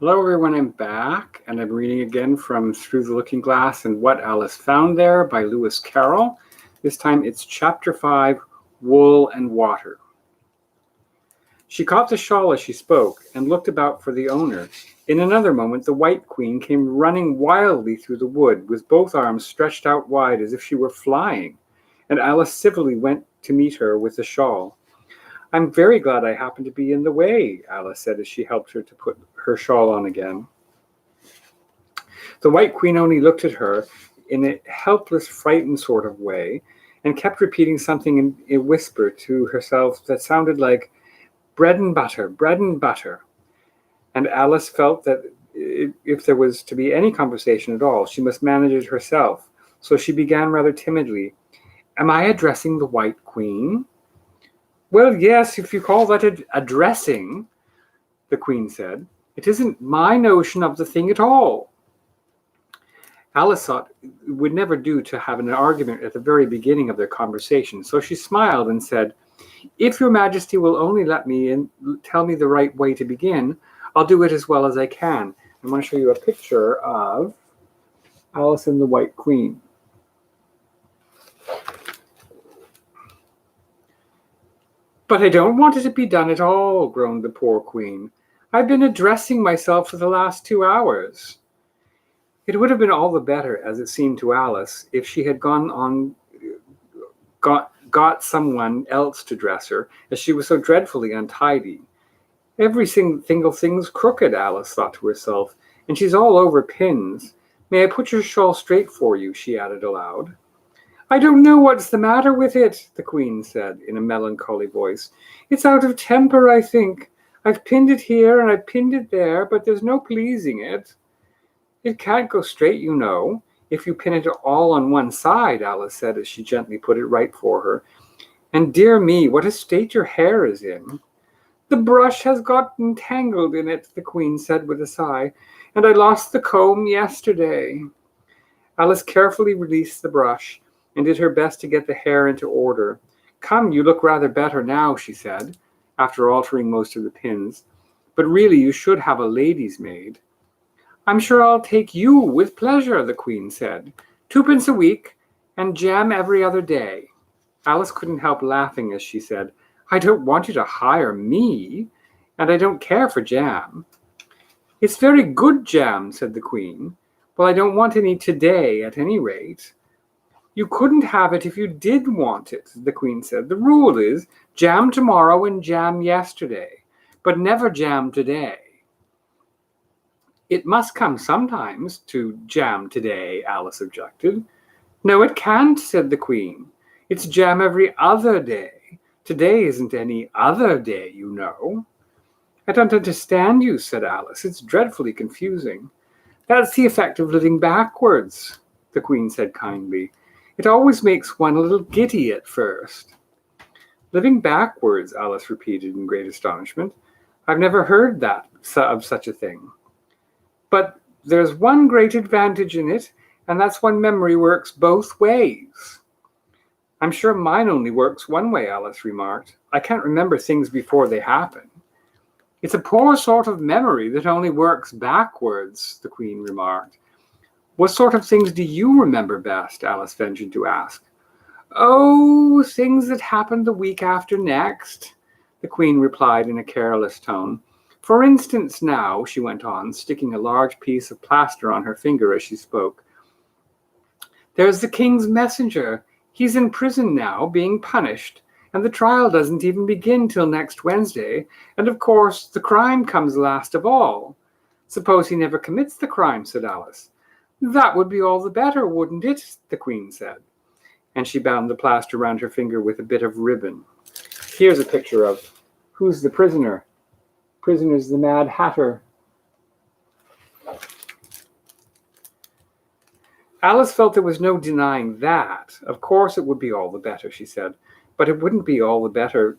Hello everyone, I'm back and I'm reading again from Through the Looking Glass and What Alice Found There by Lewis Carroll. This time it's Chapter 5, Wool and Water. She caught the shawl as she spoke and looked about for the owner. In another moment the White Queen came running wildly through the wood with both arms stretched out wide as if she were flying, and Alice civilly went to meet her with the shawl. "I'm very glad I happened to be in the way," Alice said as she helped her to put her shawl on again. The White Queen only looked at her in a helpless, frightened sort of way and kept repeating something in a whisper to herself that sounded like bread and butter, bread and butter. And Alice felt that if there was to be any conversation at all, she must manage it herself. So she began rather timidly, "Am I addressing the White Queen?" "Well, yes, if you call that addressing," the Queen said. "It isn't my notion of the thing at all." Alice thought it would never do to have an argument at the very beginning of their conversation, so she smiled and said, "If your Majesty will only let me and tell me the right way to begin, I'll do it as well as I can." I want to show you a picture of Alice and the White Queen. "But I don't want it to be done at all," groaned the poor Queen. "I've been addressing myself for the last 2 hours." It would have been all the better, as it seemed to Alice, if she had got someone else to dress her, as she was so dreadfully untidy. "Every single thing's crooked," Alice thought to herself, "and she's all over pins. May I put your shawl straight for you?" she added aloud. "I don't know what's the matter with it," the Queen said in a melancholy voice. "It's out of temper, I think. I've pinned it here and I've pinned it there, but there's no pleasing it." "It can't go straight, you know, if you pin it all on one side," Alice said as she gently put it right for her. "And dear me, what a state your hair is in." "The brush has got entangled in it," the Queen said with a sigh, "and I lost the comb yesterday." Alice carefully released the brush and did her best to get the hair into order. "Come, you look rather better now," she said, after altering most of the pins. "But really you should have a lady's maid." "I'm sure I'll take you with pleasure," the Queen said. "2 pence a week, and jam every other day." Alice couldn't help laughing as she said, "I don't want you to hire me, and I don't care for jam." "It's very good jam," said the Queen. "Well, I don't want any today, at any rate." "You couldn't have it if you did want it," the Queen said. "The rule is jam tomorrow and jam yesterday, but never jam today." "It must come sometimes to jam today," Alice objected. "No, it can't," said the Queen. "It's jam every other day. Today isn't any other day, you know." "I don't understand you," said Alice. "It's dreadfully confusing." "That's the effect of living backwards," the Queen said kindly. "It always makes one a little giddy at first." "Living backwards," Alice repeated in great astonishment. "I've never heard of such a thing." "But there's one great advantage in it, and that's when memory works both ways." "I'm sure mine only works one way," Alice remarked. "I can't remember things before they happen." "It's a poor sort of memory that only works backwards," the Queen remarked. "What sort of things do you remember best?" Alice ventured to ask. "Oh, things that happened the week after next," the Queen replied in a careless tone. "For instance now," she went on, sticking a large piece of plaster on her finger as she spoke, "there's the King's messenger. He's in prison now, being punished, and the trial doesn't even begin till next Wednesday, and of course the crime comes last of all." "Suppose he never commits the crime," said Alice. "That would be all the better, wouldn't it?" the Queen said, and she bound the plaster round her finger with a bit of ribbon. Here's a picture of who's the prisoner. Prisoner's the Mad Hatter. Alice felt there was no denying that. Of course it would be all the better, she said, but it wouldn't be all the better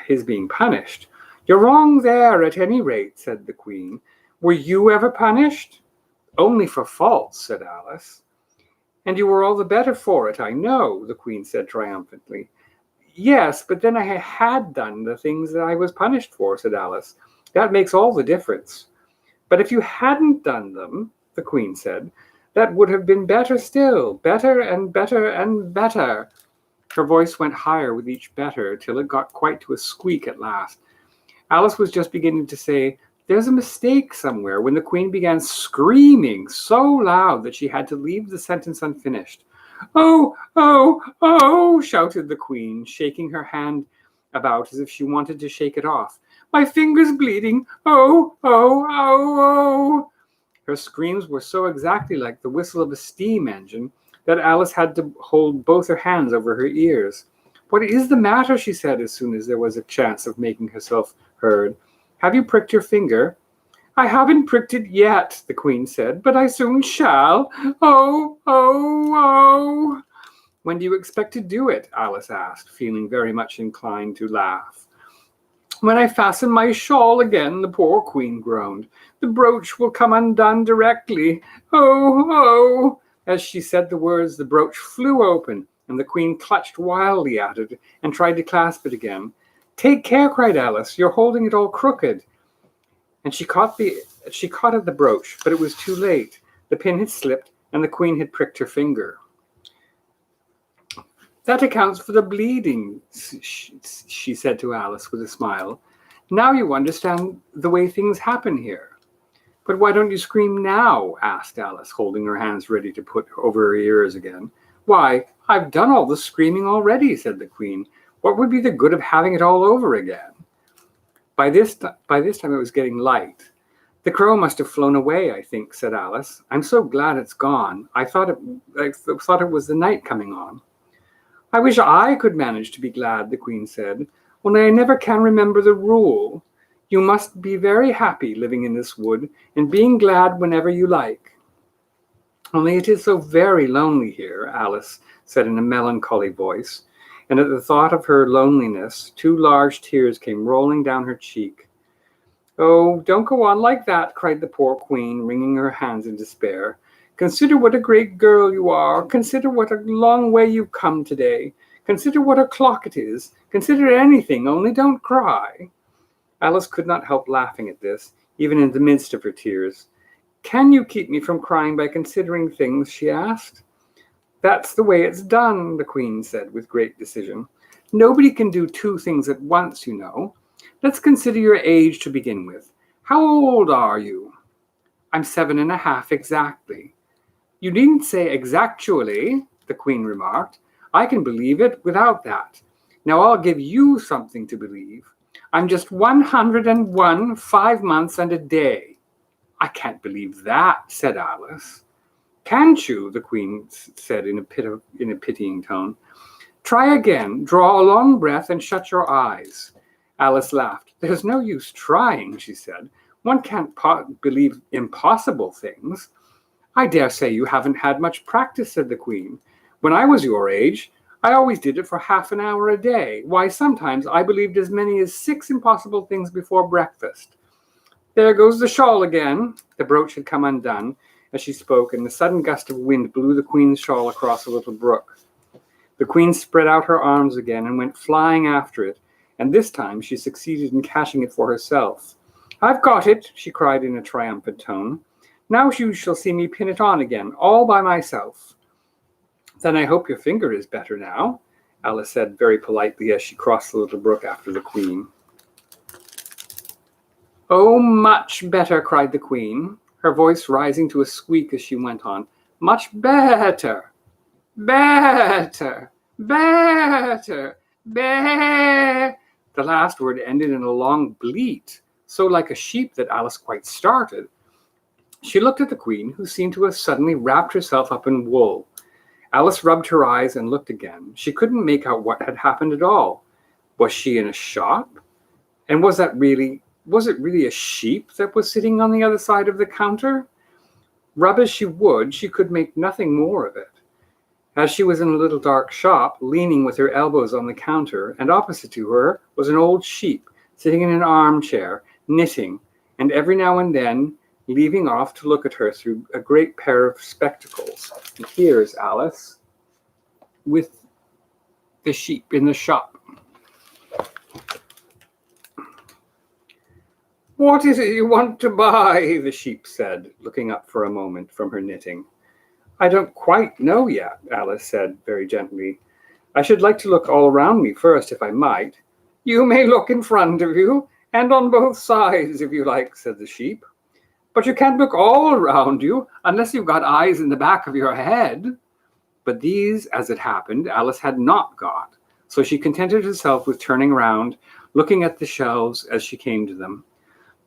his being punished. "You're wrong there, at any rate," said the Queen. "Were you ever punished?" "Only for faults," said Alice. "And you were all the better for it, I know," the Queen said triumphantly. "Yes, but then I had done the things that I was punished for," said Alice. "That makes all the difference." But if you hadn't done them, the Queen said, that would have been better still, better and better and better. Her voice went higher with each better, till it got quite to a squeak at last. Alice was just beginning to say, "There's a mistake somewhere," when the Queen began screaming so loud that she had to leave the sentence unfinished. "Oh, oh, oh," shouted the Queen, shaking her hand about as if she wanted to shake it off. "My finger's bleeding. Oh, oh, oh, oh." Her screams were so exactly like the whistle of a steam engine that Alice had to hold both her hands over her ears. "What is the matter?" she said as soon as there was a chance of making herself heard. "Have you pricked your finger?" "I haven't pricked it yet," the Queen said, "but I soon shall. Oh, oh, oh." "When do you expect to do it?" Alice asked, feeling very much inclined to laugh. "When I fasten my shawl again," the poor Queen groaned. "The brooch will come undone directly. Oh, oh." As she said the words, the brooch flew open, and the Queen clutched wildly at it and tried to clasp it again. "Take care," cried Alice, "you're holding it all crooked." And she caught at the brooch, but it was too late. The pin had slipped, and the Queen had pricked her finger. "That accounts for the bleeding," she said to Alice with a smile. "Now you understand the way things happen here." "But why don't you scream now?" asked Alice, holding her hands ready to put over her ears again. "Why, I've done all the screaming already," said the Queen. "What would be the good of having it all over again?" By this time it was getting light. "The crow must have flown away, I think," said Alice. "I'm so glad it's gone. I thought it was the night coming on." "I wish I could manage to be glad," the Queen said, "only I never can remember the rule. You must be very happy living in this wood and being glad whenever you like." "Only it is so very lonely here," Alice said in a melancholy voice, and at the thought of her loneliness, 2 large tears came rolling down her cheek. "Oh, don't go on like that," cried the poor Queen, wringing her hands in despair. "Consider what a great girl you are. Consider what a long way you've come today. Consider what o'clock it is. Consider anything, only don't cry." Alice could not help laughing at this, even in the midst of her tears. "Can you keep me from crying by considering things?" she asked. "That's the way it's done," the Queen said with great decision. "Nobody can do 2 things at once, you know. Let's consider your age to begin with. How old are you?" "I'm 7.5 exactly." "You needn't say exactually," the Queen remarked. "I can believe it without that. Now I'll give you something to believe. I'm just 101, 5 months and a day." "I can't believe that," said Alice. "Can't you?" the Queen said in a pitying tone. "Try again. Draw a long breath and shut your eyes." Alice laughed. "There's no use trying," she said. "One can't believe impossible things." "I dare say you haven't had much practice," said the Queen. "When I was your age, I always did it for half an hour a day. Why, sometimes I believed as many as 6 impossible things before breakfast. There goes the shawl again." The brooch had come undone as she spoke, and a sudden gust of wind blew the Queen's shawl across a little brook. The Queen spread out her arms again and went flying after it, and this time she succeeded in catching it for herself. "I've got it," she cried in a triumphant tone. "Now you shall see me pin it on again, all by myself." "Then I hope your finger is better now," Alice said very politely as she crossed the little brook after the Queen. "Oh, much better," cried the Queen, her voice rising to a squeak as she went on. "Much better, better, better, better." The last word ended in a long bleat, so like a sheep that Alice quite started. She looked at the Queen, who seemed to have suddenly wrapped herself up in wool. Alice rubbed her eyes and looked again. She couldn't make out what had happened at all. Was she in a shop? And was it really a sheep that was sitting on the other side of the counter? Rub as she would, she could make nothing more of it. As she was in a little dark shop, leaning with her elbows on the counter, and opposite to her was an old sheep sitting in an armchair, knitting, and every now and then leaving off to look at her through a great pair of spectacles. And here's Alice with the sheep in the shop. What is it you want to buy? The sheep said, looking up for a moment from her knitting. I don't quite know yet, Alice said very gently. I should like to look all around me first, if I might. You may look in front of you, and on both sides, if you like, said the sheep. But you can't look all around you, unless you've got eyes in the back of your head. But these, as it happened, Alice had not got, so she contented herself with turning round, looking at the shelves as she came to them.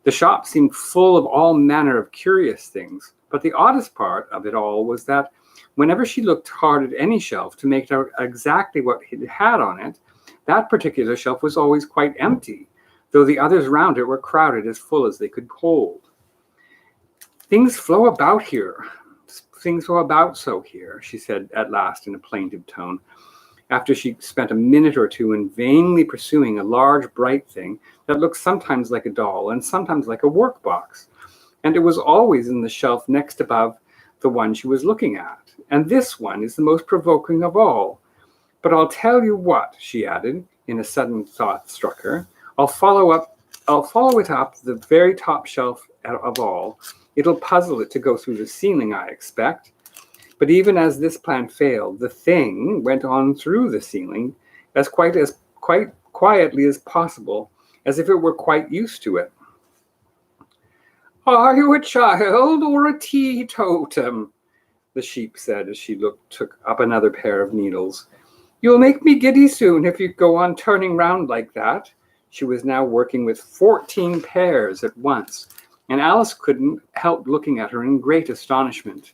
The shop seemed full of all manner of curious things, but the oddest part of it all was that whenever she looked hard at any shelf to make out exactly what it had on it, that particular shelf was always quite empty, though the others round it were crowded as full as they could hold. Things flow about here. Things go about so here, she said at last in a plaintive tone, after she spent a minute or two in vainly pursuing a large, bright thing that looked sometimes like a doll and sometimes like a workbox. And it was always in the shelf next above the one she was looking at. And this one is the most provoking of all. But I'll tell you what, she added, in a sudden thought struck her. I'll follow it up the very top shelf of all. It'll puzzle it to go through the ceiling, I expect. But even as this plan failed, the thing went on through the ceiling as quite quietly as possible, as if it were quite used to it. Are you a child or a teetotum? The sheep said as she took up another pair of needles. You'll make me giddy soon if you go on turning round like that. She was now working with 14 pairs at once, and Alice couldn't help looking at her in great astonishment.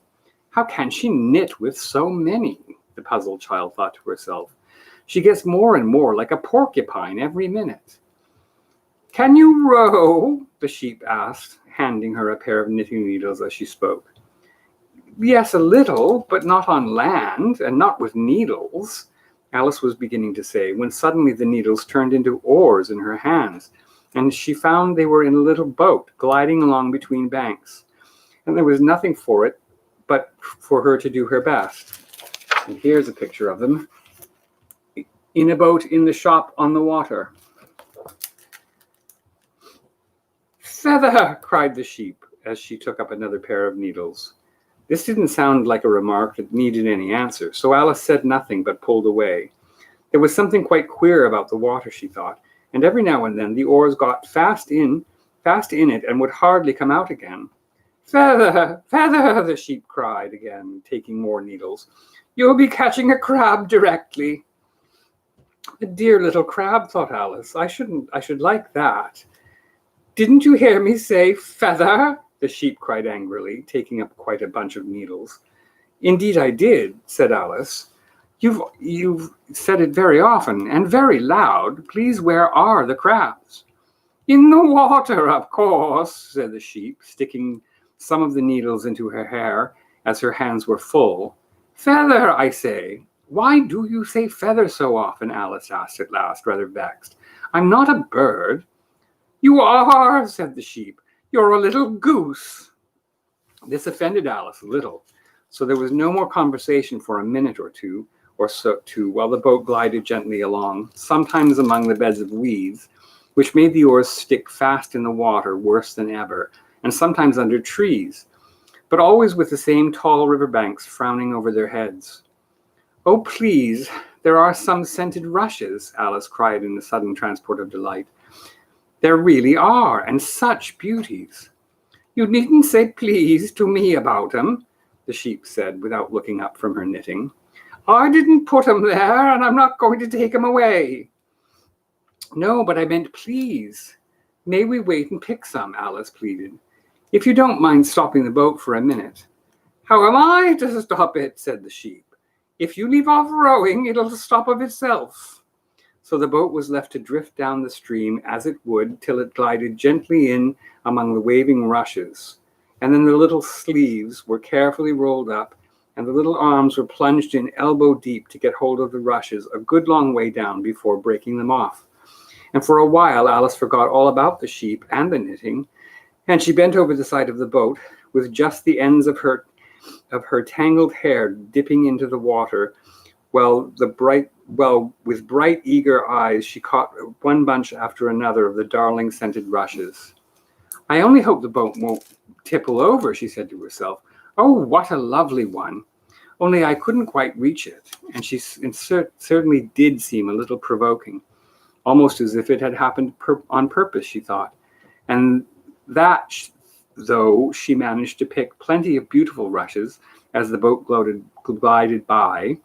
How can she knit with so many? The puzzled child thought to herself. She gets more and more like a porcupine every minute. Can you row? The sheep asked, handing her a pair of knitting needles as she spoke. Yes, a little, but not on land, and not with needles, Alice was beginning to say, when suddenly the needles turned into oars in her hands, and she found they were in a little boat gliding along between banks. And there was nothing for it but for her to do her best. And here's a picture of them. In a boat in the shop on the water. Feather, cried the sheep as she took up another pair of needles. This didn't sound like a remark that needed any answer, so Alice said nothing but pulled away. There was something quite queer about the water, she thought, and every now and then the oars got fast in it and would hardly come out again. Feather, feather, the sheep cried again, taking more needles. You'll be catching a crab directly. A dear little crab, thought Alice. I should like that. Didn't you hear me say feather? The sheep cried angrily, taking up quite a bunch of needles. Indeed I did, said Alice. You've said it very often and very loud. Please, where are the crabs? In the water, of course, said the sheep, sticking some of the needles into her hair as her hands were full. Feather, I say. Why do you say feather so often? Alice asked at last, rather vexed. I'm not a bird. You are, said the sheep. You're a little goose. This offended Alice a little, so there was no more conversation for a minute or two, while the boat glided gently along, sometimes among the beds of weeds, which made the oars stick fast in the water worse than ever, and sometimes under trees, but always with the same tall riverbanks frowning over their heads. Oh, please, there are some scented rushes, Alice cried in a sudden transport of delight. There really are, and such beauties. You needn't say please to me about 'em, the sheep said without looking up from her knitting. I didn't put 'em there, and I'm not going to take 'em away. No, but I meant please. May we wait and pick some, Alice pleaded. If you don't mind stopping the boat for a minute. How am I to stop it, said the sheep. If you leave off rowing, it'll stop of itself. So the boat was left to drift down the stream as it would till it glided gently in among the waving rushes. And then the little sleeves were carefully rolled up, and the little arms were plunged in elbow deep to get hold of the rushes a good long way down before breaking them off. And for a while Alice forgot all about the sheep and the knitting, and she bent over the side of the boat with just the ends of her tangled hair dipping into the water, with bright, eager eyes, she caught one bunch after another of the darling scented rushes. I only hope the boat won't tipple over, she said to herself. Oh, what a lovely one. Only I couldn't quite reach it. And she certainly did seem a little provoking, almost as if it had happened on purpose, she thought. And that, though she managed to pick plenty of beautiful rushes as the boat glided by,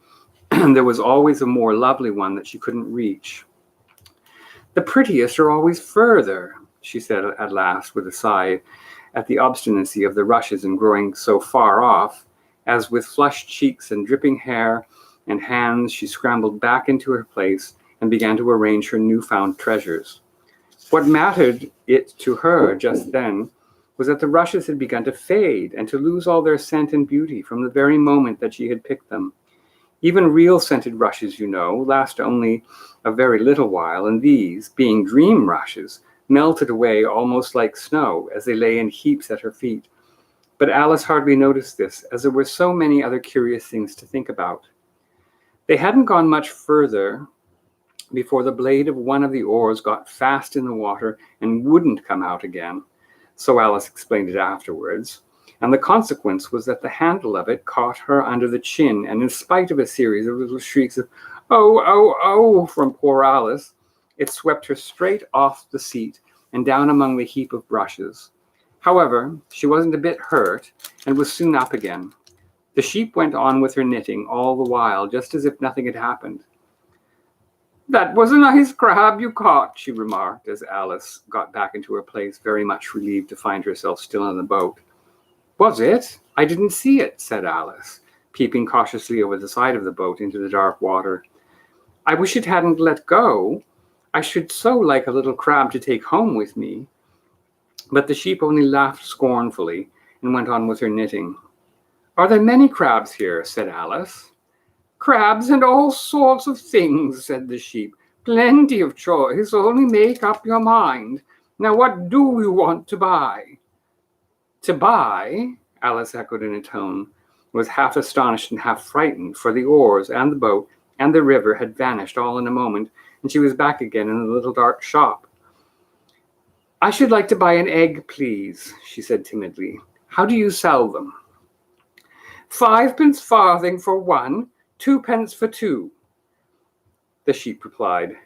there was always a more lovely one that she couldn't reach. The prettiest are always further, she said at last with a sigh at the obstinacy of the rushes in growing so far off, as with flushed cheeks and dripping hair and hands she scrambled back into her place and began to arrange her newfound treasures. What mattered it to her just then was that the rushes had begun to fade and to lose all their scent and beauty from the very moment that she had picked them. Even real scented rushes, you know, last only a very little while, and these, being dream rushes, melted away almost like snow as they lay in heaps at her feet. But Alice hardly noticed this, as there were so many other curious things to think about. They hadn't gone much further before the blade of one of the oars got fast in the water and wouldn't come out again. So Alice explained it afterwards. And the consequence was that the handle of it caught her under the chin, and in spite of a series of little shrieks of, "Oh, oh, oh," from poor Alice, it swept her straight off the seat and down among the heap of brushes. However, she wasn't a bit hurt, and was soon up again. The sheep went on with her knitting all the while, just as if nothing had happened. "That was a nice crab you caught," she remarked, as Alice got back into her place, very much relieved to find herself still on the boat. "Was it? I didn't see it," said Alice, peeping cautiously over the side of the boat into the dark water. "I wish it hadn't let go. I should so like a little crab to take home with me." But the sheep only laughed scornfully and went on with her knitting. "Are there many crabs here?" said Alice. "Crabs and all sorts of things," said the sheep. "Plenty of choice, only make up your mind. Now what do you want to buy?" "To buy?" Alice echoed in a tone, was half astonished and half frightened, for the oars and the boat and the river had vanished all in a moment, and she was back again in the little dark shop. "I should like to buy an egg, please," she said timidly. "How do you sell them?" "5 farthing for one, 2 for two," the sheep replied.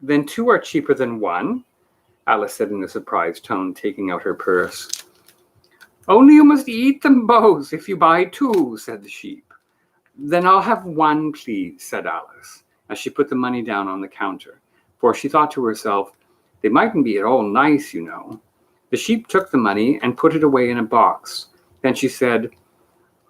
"Then 2 are cheaper than 1, Alice said in a surprised tone, taking out her purse. "Only you must eat them both if you buy 2, said the sheep. "Then I'll have 1, please," said Alice, as she put the money down on the counter, for she thought to herself, "They mightn't be at all nice, you know." The sheep took the money and put it away in a box. Then she said,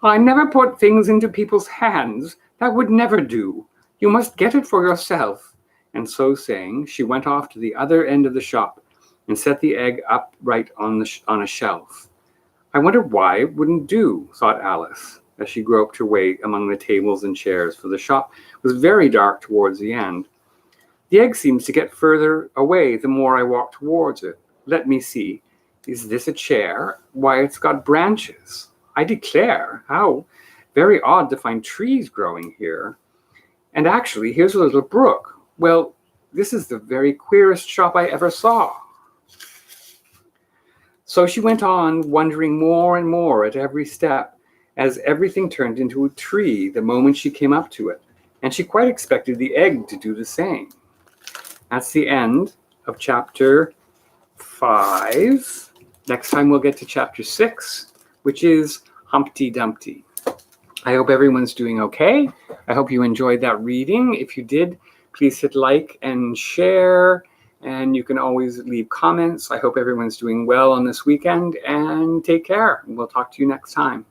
"I never put things into people's hands. That would never do. You must get it for yourself." And so saying, she went off to the other end of the shop and set the egg upright on a shelf. "I wonder why it wouldn't do," thought Alice, as she groped her way among the tables and chairs, for the shop was very dark towards the end. "The egg seems to get further away the more I walk towards it. Let me see. Is this a chair? Why, it's got branches. I declare, how very odd to find trees growing here. And actually, here's a little brook. Well, this is the very queerest shop I ever saw." So she went on, wondering more and more at every step, as everything turned into a tree the moment she came up to it, and she quite expected the egg to do the same. That's the end of chapter 5. Next time we'll get to chapter 6, which is Humpty Dumpty. I hope everyone's doing okay. I hope you enjoyed that reading. If you did, please hit like and share. And you can always leave comments. I hope everyone's doing well on this weekend, and take care. We'll talk to you next time.